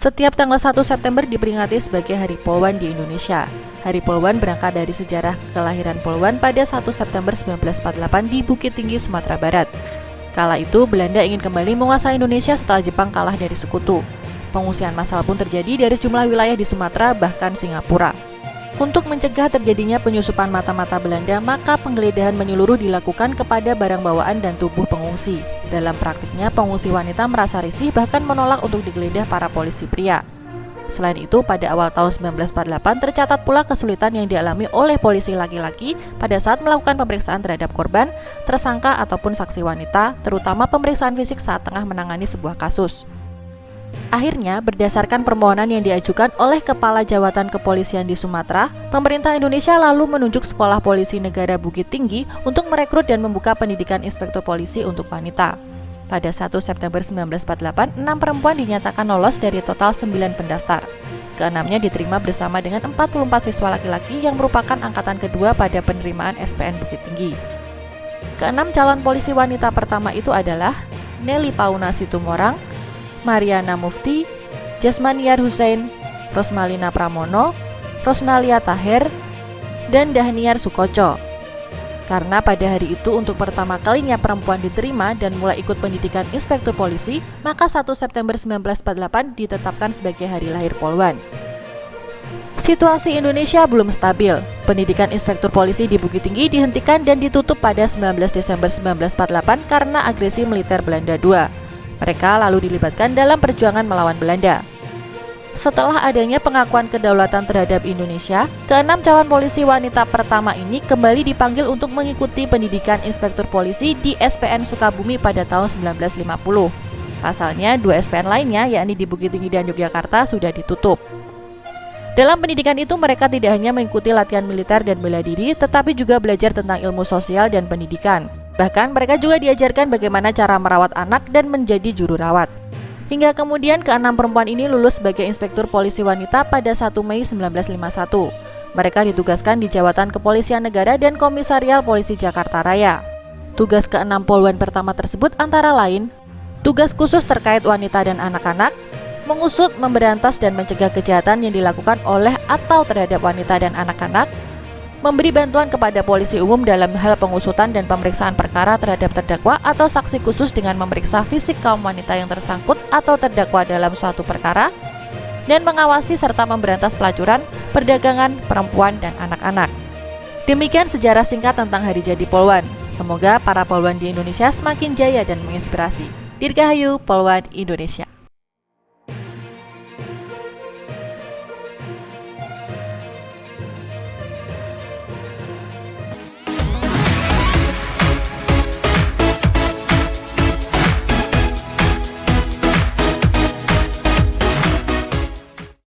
Setiap tanggal 1 September diperingati sebagai Hari Polwan di Indonesia. Hari Polwan berangkat dari sejarah kelahiran Polwan pada 1 September 1948 di Bukit Tinggi, Sumatera Barat. Kala itu, Belanda ingin kembali menguasai Indonesia setelah Jepang kalah dari sekutu. Pengungsian massal pun terjadi dari sejumlah wilayah di Sumatera, bahkan Singapura. Untuk mencegah terjadinya penyusupan mata-mata Belanda, maka penggeledahan menyeluruh dilakukan kepada barang bawaan dan tubuh pengungsi. Dalam praktiknya, pengungsi wanita merasa risih bahkan menolak untuk digeledah para polisi pria. Selain itu, pada awal tahun 1948 tercatat pula kesulitan yang dialami oleh polisi laki-laki pada saat melakukan pemeriksaan terhadap korban, tersangka ataupun saksi wanita, terutama pemeriksaan fisik saat tengah menangani sebuah kasus. Akhirnya, berdasarkan permohonan yang diajukan oleh Kepala Jawatan Kepolisian di Sumatera, pemerintah Indonesia lalu menunjuk Sekolah Polisi Negara Bukit Tinggi untuk merekrut dan membuka pendidikan inspektur polisi untuk wanita. Pada 1 September 1948, 6 perempuan dinyatakan lolos dari total 9 pendaftar. Keenamnya diterima bersama dengan 44 siswa laki-laki yang merupakan angkatan kedua pada penerimaan SPN Bukit Tinggi. Keenam calon polisi wanita pertama itu adalah Nelly Pauna Situmorang, Mariana Mufti, Jasmaniar Hussein, Rosmalina Pramono, Rosnalia Taher, dan Dahniar Sukoco. Karena pada hari itu untuk pertama kalinya perempuan diterima dan mulai ikut pendidikan inspektur polisi, maka 1 September 1948 ditetapkan sebagai hari lahir Polwan. Situasi Indonesia belum stabil. Pendidikan inspektur polisi di Bukit Tinggi dihentikan dan ditutup pada 19 Desember 1948 karena agresi militer Belanda II. Mereka lalu dilibatkan dalam perjuangan melawan Belanda. Setelah adanya pengakuan kedaulatan terhadap Indonesia, keenam calon polisi wanita pertama ini kembali dipanggil untuk mengikuti pendidikan inspektur polisi di SPN Sukabumi pada tahun 1950. Pasalnya, 2 SPN lainnya, yakni di Bukit Tinggi dan Yogyakarta, sudah ditutup. Dalam pendidikan itu, mereka tidak hanya mengikuti latihan militer dan bela diri, tetapi juga belajar tentang ilmu sosial dan pendidikan. Bahkan mereka juga diajarkan bagaimana cara merawat anak dan menjadi juru rawat. Hingga kemudian keenam perempuan ini lulus sebagai inspektur polisi wanita pada 1 Mei 1951. Mereka ditugaskan di Jawatan Kepolisian Negara dan Komisarial Polisi Jakarta Raya. Tugas keenam Polwan pertama tersebut antara lain tugas khusus terkait wanita dan anak-anak, mengusut, memberantas dan mencegah kejahatan yang dilakukan oleh atau terhadap wanita dan anak-anak, memberi bantuan kepada polisi umum dalam hal pengusutan dan pemeriksaan perkara terhadap terdakwa atau saksi khusus dengan memeriksa fisik kaum wanita yang tersangkut atau terdakwa dalam suatu perkara, dan mengawasi serta memberantas pelacuran, perdagangan, perempuan, dan anak-anak. Demikian sejarah singkat tentang Hari Jadi Polwan. Semoga para polwan di Indonesia semakin jaya dan menginspirasi. Dirgahayu Polwan Indonesia.